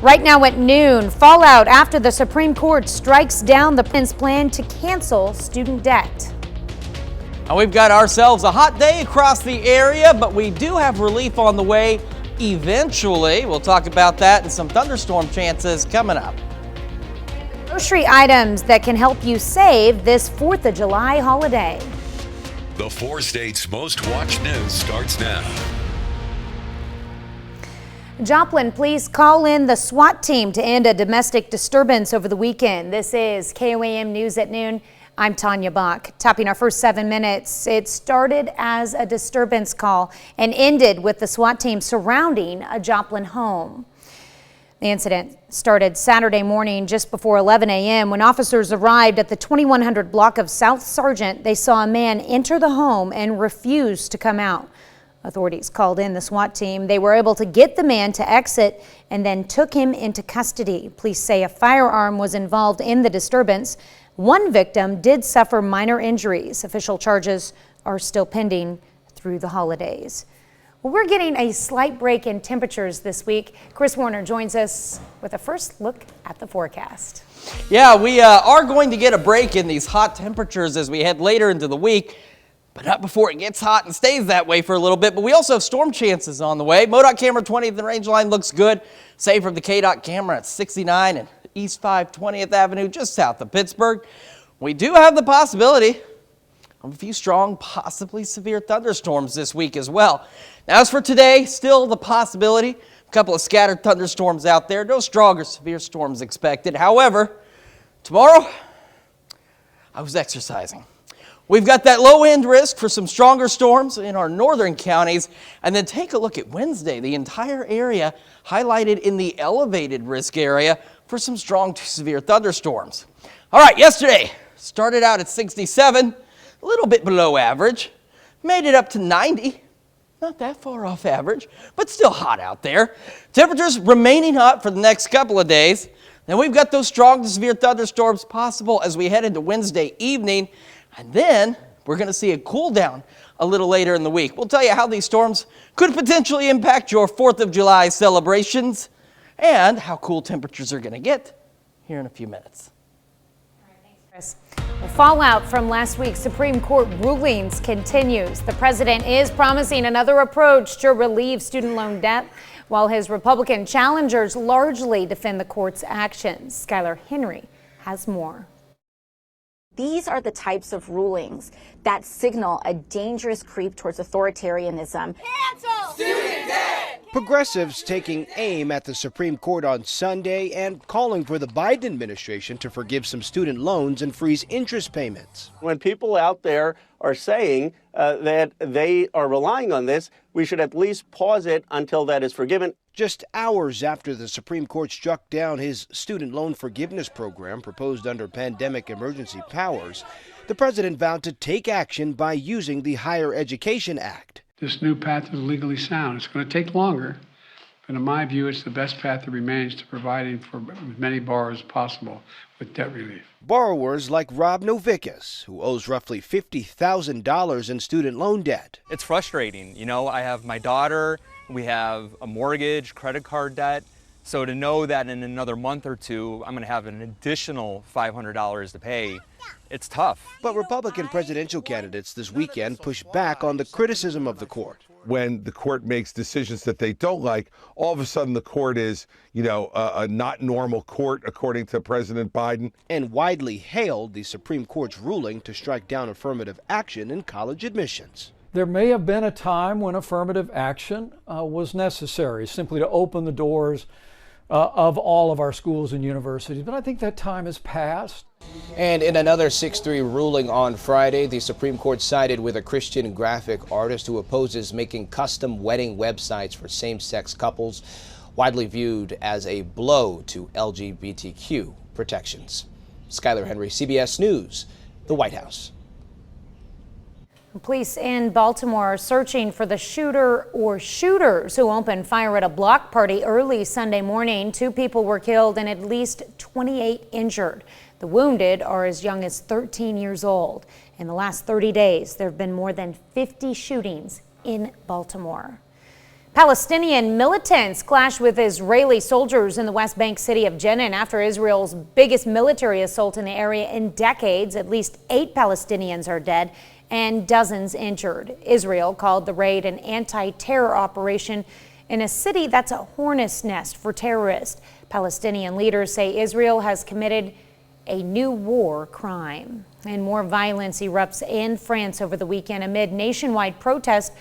Right now at noon, fallout after the Supreme Court strikes down the president's plan to cancel student debt. And we've got ourselves a hot day across the area, but we do have relief on the way eventually. We'll talk about that and some thunderstorm chances coming up. Grocery items that can help you save this 4th of July holiday. The 4 states' most watched news starts now. Joplin, please call in the SWAT team to end a domestic disturbance over the weekend. This is KOAM News at noon. I'm Tanya Bach. Topping our first 7 minutes, it started as a disturbance call and ended with the SWAT team surrounding a Joplin home. The incident started Saturday morning just before 11 a.m. when officers arrived at the 2100 block of South Sargent. They saw a man enter the home and refuse to come out. Authorities called in the SWAT team. They were able to get the man to exit and then took him into custody. Police say a firearm was involved in the disturbance. One victim did suffer minor injuries. Official charges are still pending through the holidays. Well, we're getting a slight break in temperatures this week. Chris Warner joins us with a first look at the forecast. Yeah, we are going to get a break in these hot temperatures as we head later into the week. But not before it gets hot and stays that way for a little bit. But we also have storm chances on the way. MoDOT camera 20th and range line looks good. Save from the KDOT camera at 69 and East 520th Avenue, just south of Pittsburgh. We do have the possibility of a few strong, possibly severe thunderstorms this week as well. Now, as for today, still the possibility. A couple of scattered thunderstorms out there. No strong or severe storms expected. However, tomorrow, I was exercising. We've got that low end risk for some stronger storms in our northern counties. And then take a look at Wednesday, the entire area highlighted in the elevated risk area for some strong to severe thunderstorms. All right, yesterday started out at 67, a little bit below average, made it up to 90. Not that far off average, but still hot out there. Temperatures remaining hot for the next couple of days. Then we've got those strong to severe thunderstorms possible as we head into Wednesday evening. And then we're going to see a cool down a little later in the week. We'll tell you how these storms could potentially impact your 4th of July celebrations and how cool temperatures are going to get here in a few minutes. All right, thanks, Chris. The fallout from last week's Supreme Court rulings continues. The president is promising another approach to relieve student loan debt, while his Republican challengers largely defend the court's actions. Skylar Henry has more. These are the types of rulings that signal a dangerous creep towards authoritarianism. Cancel student debt! Progressives taking aim at the Supreme Court on Sunday and calling for the Biden administration to forgive some student loans and freeze interest payments. When people out there are saying that they are relying on this, we should at least pause it until that is forgiven. Just hours after the Supreme Court struck down his student loan forgiveness program proposed under pandemic emergency powers, the president vowed to take action by using the Higher Education Act. This new path is legally sound. It's going to take longer, but in my view, it's the best path that remains to providing for as many borrowers as possible with debt relief. Borrowers like Rob Novickas, who owes roughly $50,000 in student loan debt. It's frustrating. You know, I have my daughter, we have a mortgage, credit card debt. So to know that in another month or two, I'm going to have an additional $500 to pay, it's tough. But Republican presidential candidates this weekend pushed back on the criticism of the court. When the court makes decisions that they don't like, all of a sudden the court is, a not normal court, according to President Biden. And widely hailed the Supreme Court's ruling to strike down affirmative action in college admissions. There may have been a time when affirmative action was necessary, simply to open the doors of all of our schools and universities. But I think that time has passed. And in another 6-3 ruling on Friday, the Supreme Court sided with a Christian graphic artist who opposes making custom wedding websites for same-sex couples, widely viewed as a blow to LGBTQ protections. Skylar Henry, CBS News, the White House. Police in Baltimore are searching for the shooter or shooters who opened fire at a block party early Sunday morning. 2 people were killed and at least 28 injured. The wounded are as young as 13 years old. In the last 30 days, there have been more than 50 shootings in Baltimore. Palestinian militants clashed with Israeli soldiers in the West Bank city of Jenin after Israel's biggest military assault in the area in decades. At least 8 Palestinians are dead and dozens injured. Israel called the raid an anti-terror operation in a city that's a hornet's nest for terrorists. Palestinian leaders say Israel has committed a new war crime. And more violence erupts in France over the weekend amid nationwide protests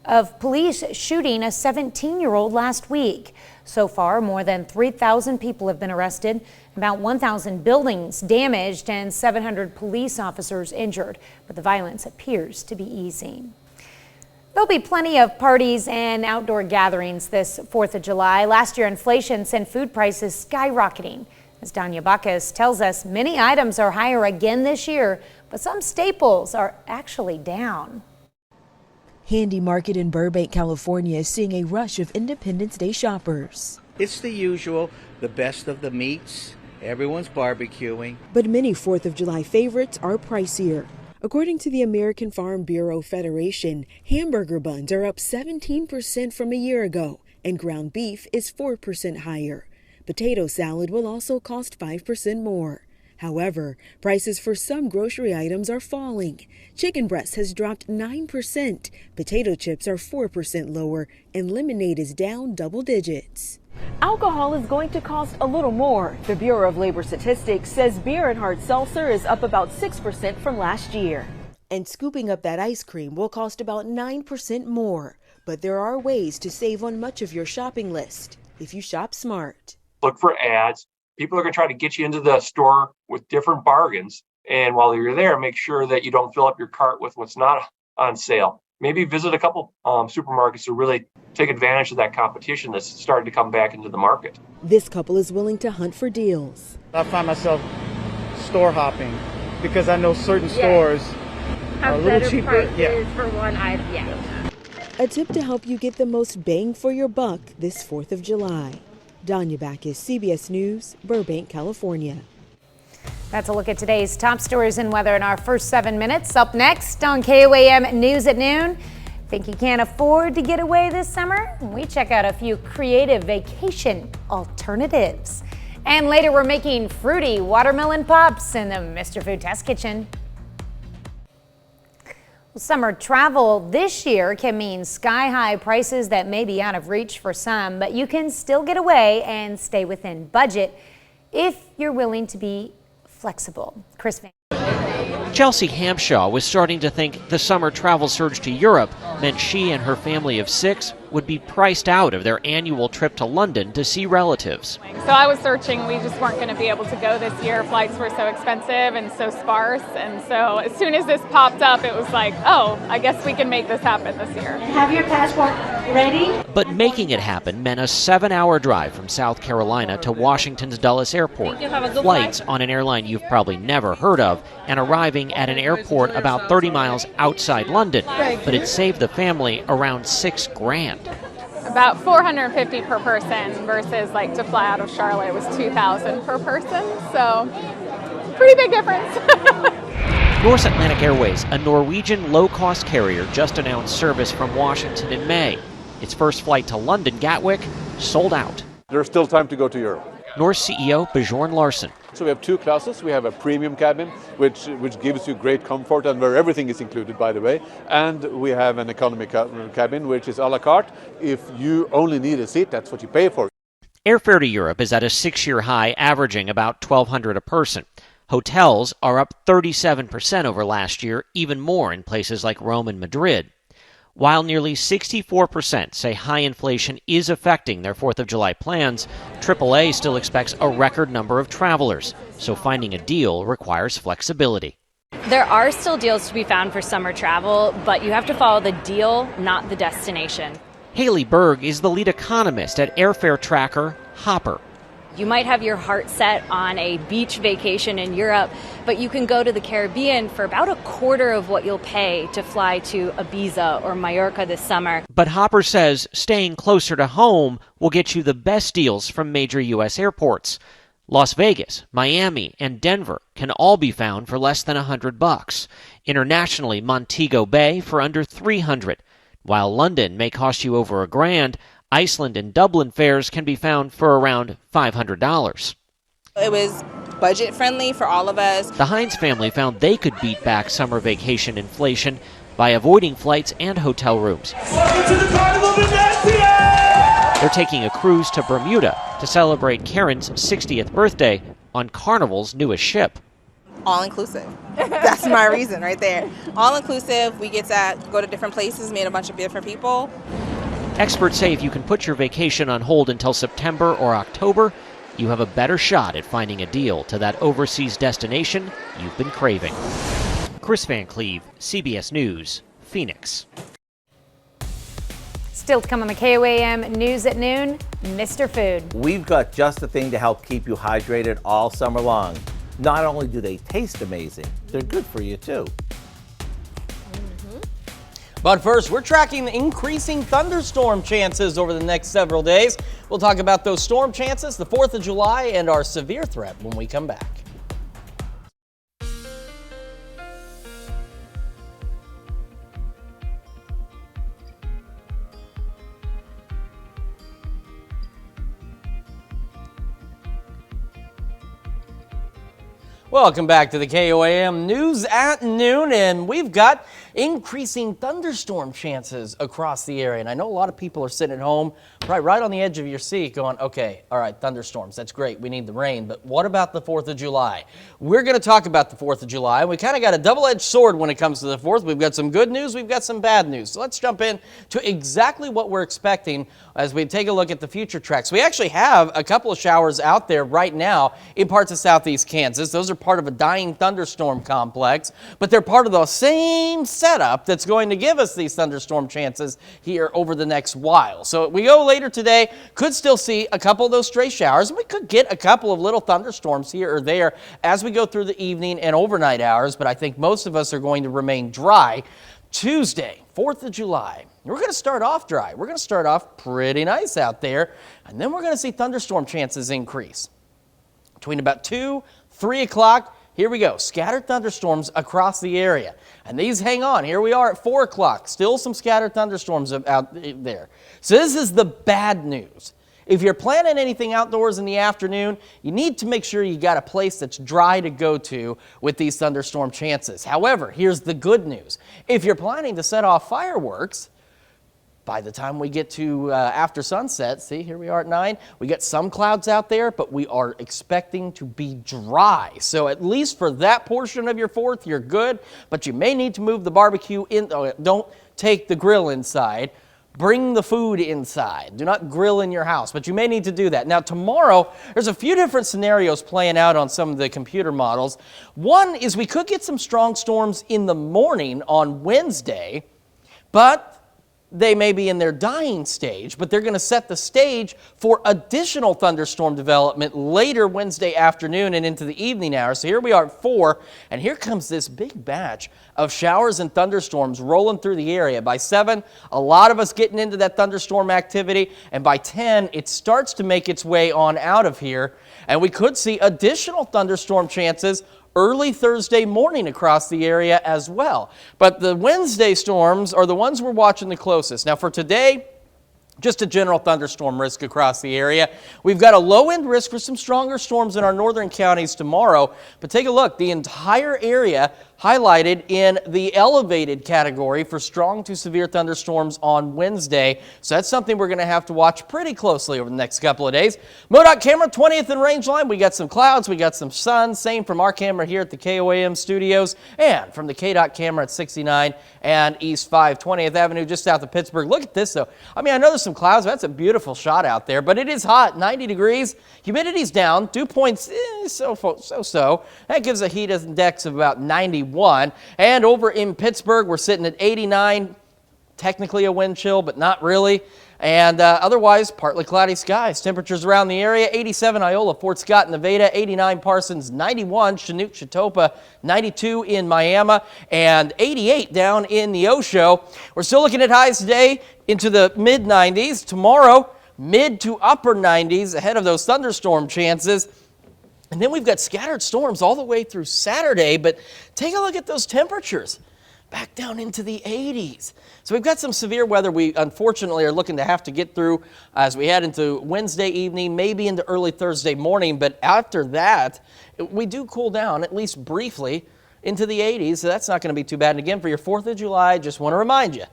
of police shooting a 17-year-old last week. So far, more than 3,000 people have been arrested, about 1,000 buildings damaged, and 700 police officers injured. But the violence appears to be easing. There'll be plenty of parties and outdoor gatherings this 4th of July. Last year, inflation sent food prices skyrocketing. As Danya Bacchus tells us, many items are higher again this year, but some staples are actually down. Handy Market in Burbank, California is seeing a rush of Independence Day shoppers. It's the usual, the best of the meats. Everyone's barbecuing. But many 4th of July favorites are pricier. According to the American Farm Bureau Federation, hamburger buns are up 17% from a year ago, and ground beef is 4% higher. Potato salad will also cost 5% more. However, prices for some grocery items are falling. Chicken breast has dropped 9%, potato chips are 4% lower, and lemonade is down double digits. Alcohol is going to cost a little more. The Bureau of Labor Statistics says beer and hard seltzer is up about 6% from last year. And scooping up that ice cream will cost about 9% more. But there are ways to save on much of your shopping list if you shop smart. Look for ads. People are going to try to get you into the store with different bargains. And while you're there, make sure that you don't fill up your cart with what's not on sale. Maybe visit a couple supermarkets to really take advantage of that competition that's starting to come back into the market. This couple is willing to hunt for deals. I find myself store hopping because I know certain stores are a little cheaper. For one item, A tip to help you get the most bang for your buck this 4th of July. Danya Bacchus, CBS News, Burbank, California. That's a look at today's top stories and weather in our first 7 minutes. Up next on KOAM News at noon. Think you can't afford to get away this summer? We check out a few creative vacation alternatives. And later we're making fruity watermelon pops in the Mr. Food Test Kitchen. Summer travel this year can mean sky-high prices that may be out of reach for some, but you can still get away and stay within budget if you're willing to be flexible. Chris Van. Chelsea Hampshaw was starting to think the summer travel surge to Europe meant she and her family of 6 would be priced out of their annual trip to London to see relatives. So I was searching, we just weren't going to be able to go this year. Flights were so expensive and so sparse, and so as soon as this popped up, it was like, oh, I guess we can make this happen this year. Have your passport ready? But making it happen meant a 7-hour drive from South Carolina to Washington's Dulles Airport, flights on an airline you've probably never heard of, and arriving at an airport about 30 miles outside London. But it saved the family around $6,000. About $450 per person versus like to fly out of Charlotte was $2,000 per person. So pretty big difference. North Atlantic Airways, a Norwegian low-cost carrier, just announced service from Washington in May. Its first flight to London Gatwick sold out. There's still time to go to Europe. North CEO Bjorn Larsen. So we have 2 classes. We have a premium cabin, which gives you great comfort and where everything is included, by the way. And we have an economy cabin, which is a la carte. If you only need a seat, that's what you pay for. Airfare to Europe is at a 6-year high, averaging about $1,200 a person. Hotels are up 37% over last year, even more in places like Rome and Madrid. While nearly 64% say high inflation is affecting their 4th of July plans, AAA still expects a record number of travelers, so finding a deal requires flexibility. There are still deals to be found for summer travel, but you have to follow the deal, not the destination. Haley Berg is the lead economist at airfare tracker Hopper. You might have your heart set on a beach vacation in Europe, but you can go to the Caribbean for about a quarter of what you'll pay to fly to Ibiza or Mallorca this summer. But Hopper says staying closer to home will get you the best deals from major U.S. airports. Las Vegas, Miami, and Denver can all be found for less than $100. Internationally, Montego Bay for under $300. While London may cost you over $1,000, Iceland and Dublin fares can be found for around $500. It was budget friendly for all of us. The Hines family found they could beat back summer vacation inflation by avoiding flights and hotel rooms. Welcome to the Carnival Venezia! They're taking a cruise to Bermuda to celebrate Karen's 60th birthday on Carnival's newest ship. All inclusive. That's my reason right there. All inclusive. We get to go to different places, meet a bunch of different people. Experts say if you can put your vacation on hold until September or October, you have a better shot at finding a deal to that overseas destination you've been craving. Chris Van Cleve, CBS News, Phoenix. Still to come on the KOAM News at Noon, Mr. Food. We've got just the thing to help keep you hydrated all summer long. Not only do they taste amazing, they're good for you too. But first, we're tracking the increasing thunderstorm chances over the next several days. We'll talk about those storm chances, the 4th of July, and our severe threat when we come back. Welcome back to the KOAM News at Noon, and we've got increasing thunderstorm chances across the area. And I know a lot of people are sitting at home, right on the edge of your seat going, okay, all right, thunderstorms, that's great, we need the rain, but what about the 4th of July? We're going to talk about the 4th of July. We kind of got a double-edged sword when it comes to the 4th. We've got some good news, we've got some bad news. So let's jump in to exactly what we're expecting as we take a look at the future tracks. We actually have a couple of showers out there right now in parts of southeast Kansas. Those are part of a dying thunderstorm complex, but they're part of the same setup that's going to give us these thunderstorm chances here over the next while. So we go later today, could still see a couple of those stray showers, and we could get a couple of little thunderstorms here or there as we go through the evening and overnight hours, but I think most of us are going to remain dry. Tuesday, 4th of July, we're going to start off dry. We're going to start off pretty nice out there, and then we're going to see thunderstorm chances increase. Between about 2, 3 o'clock, here we go, scattered thunderstorms across the area. And these hang on. Here we are at 4 o'clock, still some scattered thunderstorms out there. So this is the bad news. If you're planning anything outdoors in the afternoon, you need to make sure you got a place that's dry to go to with these thunderstorm chances. However, here's the good news. If you're planning to set off fireworks, by the time we get to after sunset, see, here we are at 9, we got some clouds out there, but we are expecting to be dry. So at least for that portion of your 4th, you're good, but you may need to move the barbecue in. Don't take the grill inside. Bring the food inside. Do not grill in your house, but you may need to do that. Now, tomorrow, there's a few different scenarios playing out on some of the computer models. One is we could get some strong storms in the morning on Wednesday, but they may be in their dying stage, but they're going to set the stage for additional thunderstorm development later Wednesday afternoon and into the evening hours. So here we are at 4, and here comes this big batch of showers and thunderstorms rolling through the area. By 7, a lot of us getting into that thunderstorm activity, and by 10, it starts to make its way on out of here, and we could see additional thunderstorm chances early Thursday morning across the area as well. But the Wednesday storms are the ones we're watching the closest. Now for today, just a general thunderstorm risk across the area. We've got a low-end risk for some stronger storms in our northern counties tomorrow, but take a look. The entire area highlighted in the elevated category for strong to severe thunderstorms on Wednesday. So that's something we're going to have to watch pretty closely over the next couple of days. MoDOT camera, 20th and range line. We got some clouds, we got some sun. Same from our camera here at the KOAM studios and from the KDOT camera at 69 and East 520th Avenue just south of Pittsburgh. Look at this though. I mean, I know there's some clouds. That's a beautiful shot out there, but it is hot, 90 degrees. Humidity's down, dew points so. That gives a heat index of about 91. And over in Pittsburgh, we're sitting at 89. Technically a wind chill, but not really. And otherwise, partly cloudy skies. Temperatures around the area, 87 Iola, Fort Scott, Nevada, 89 Parsons, 91 Chinook, Chitopa, 92 in Miami, and 88 down in Neosho. We're still looking at highs today into the mid-90s. Tomorrow, mid to upper 90s ahead of those thunderstorm chances. And then we've got scattered storms all the way through Saturday, but take a look at those temperatures. back down into the 80s. So we've got some severe weather we unfortunately are looking to have to get through as we head into Wednesday evening, maybe into early Thursday morning. But after that, we do cool down, at least briefly, into the 80s. So that's not going to be too bad. And again, for your 4th of July, just want to remind you,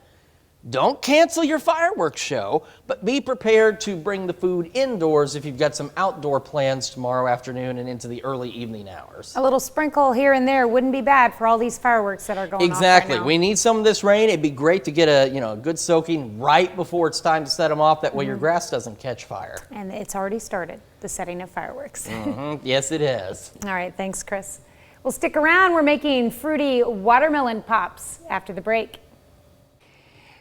don't cancel your fireworks show, but be prepared to bring the food indoors if you've got some outdoor plans tomorrow afternoon and into the early evening hours. A little sprinkle here and there wouldn't be bad for all these fireworks that are going off Exactly. right now. We need some of this rain. It'd be great to get a good soaking right before it's time to set them off. That way your grass doesn't catch fire. And it's already started, the setting of fireworks. Yes, it is. All right, thanks, Chris. Well, stick around. We're making fruity watermelon pops after the break.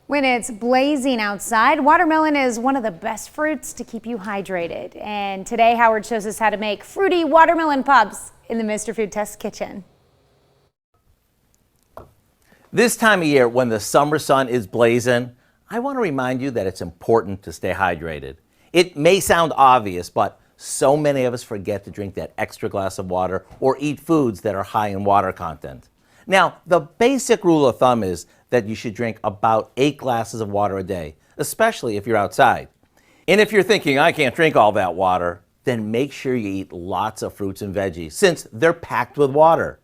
When it's blazing outside, watermelon is one of the best fruits to keep you hydrated. And today, Howard shows us how to make fruity watermelon pops in the Mr. Food Test Kitchen. This time of year, when the summer sun is blazing, I want to remind you that it's important to stay hydrated. It may sound obvious, but so many of us forget to drink that extra glass of water or eat foods that are high in water content. Now, the basic rule of thumb is that you should drink about 8 glasses of water a day, especially if you're outside. And if you're thinking, I can't drink all that water, then make sure you eat lots of fruits and veggies since they're packed with water.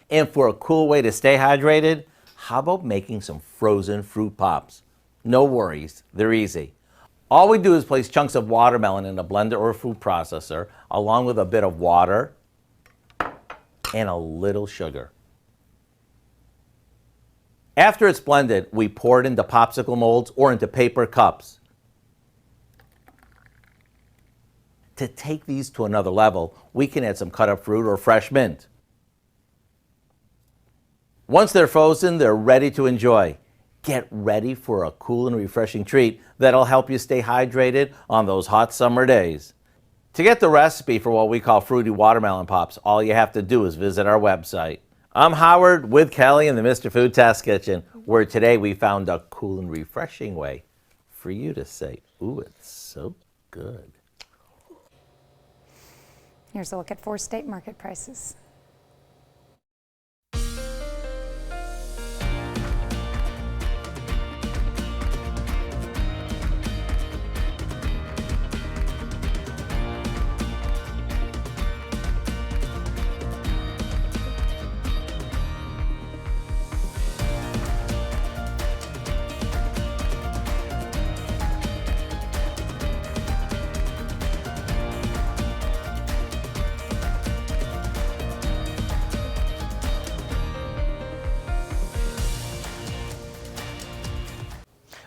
And for a cool way to stay hydrated, how about making some frozen fruit pops? No worries, they're easy. All we do is place chunks of watermelon in a blender or a food processor, along with a bit of water and a little sugar. After it's blended, we pour it into popsicle molds or into paper cups. To take these to another level, we can add some cut up fruit or fresh mint. Once they're frozen, they're ready to enjoy. Get ready for a cool and refreshing treat that'll help you stay hydrated on those hot summer days. To get the recipe for what we call fruity watermelon pops, all you have to do is visit our website. I'm Howard with Kelly in the Mr. Food Test Kitchen, where today we found a cool and refreshing way for you to say, ooh, it's so good. Here's a look at 4 state market prices.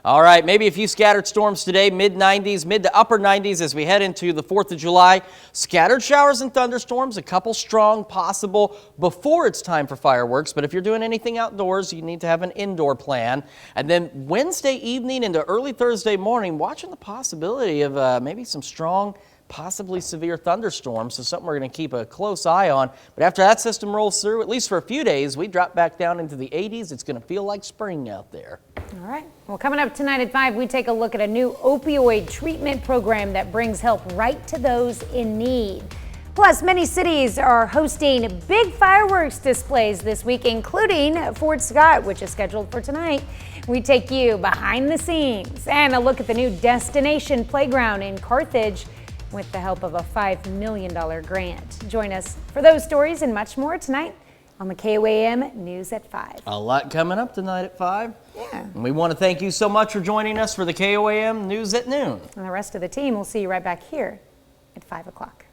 All right, maybe a few scattered storms today, mid-90s, mid to upper 90s as we head into the 4th of July. Scattered showers and thunderstorms, a couple strong possible before it's time for fireworks. But if you're doing anything outdoors, you need to have an indoor plan. And then Wednesday evening into early Thursday morning, watching the possibility of maybe some strong, possibly severe thunderstorms, so something we're going to keep a close eye on. But after that system rolls through, at least for a few days, we drop back down into the 80s. It's going to feel like spring out there. All right. Well, coming up tonight at 5, we take a look at a new opioid treatment program that brings help right to those in need. Plus, many cities are hosting big fireworks displays this week, including Fort Scott, which is scheduled for tonight. We take you behind the scenes and a look at the new Destination Playground in Carthage with the help of a $5 million grant. Join us for those stories and much more tonight on the KOAM News at 5. A lot coming up tonight at 5. Yeah. And we want to thank you so much for joining us for the KOAM News at noon. And the rest of the team will see you right back here at 5 o'clock.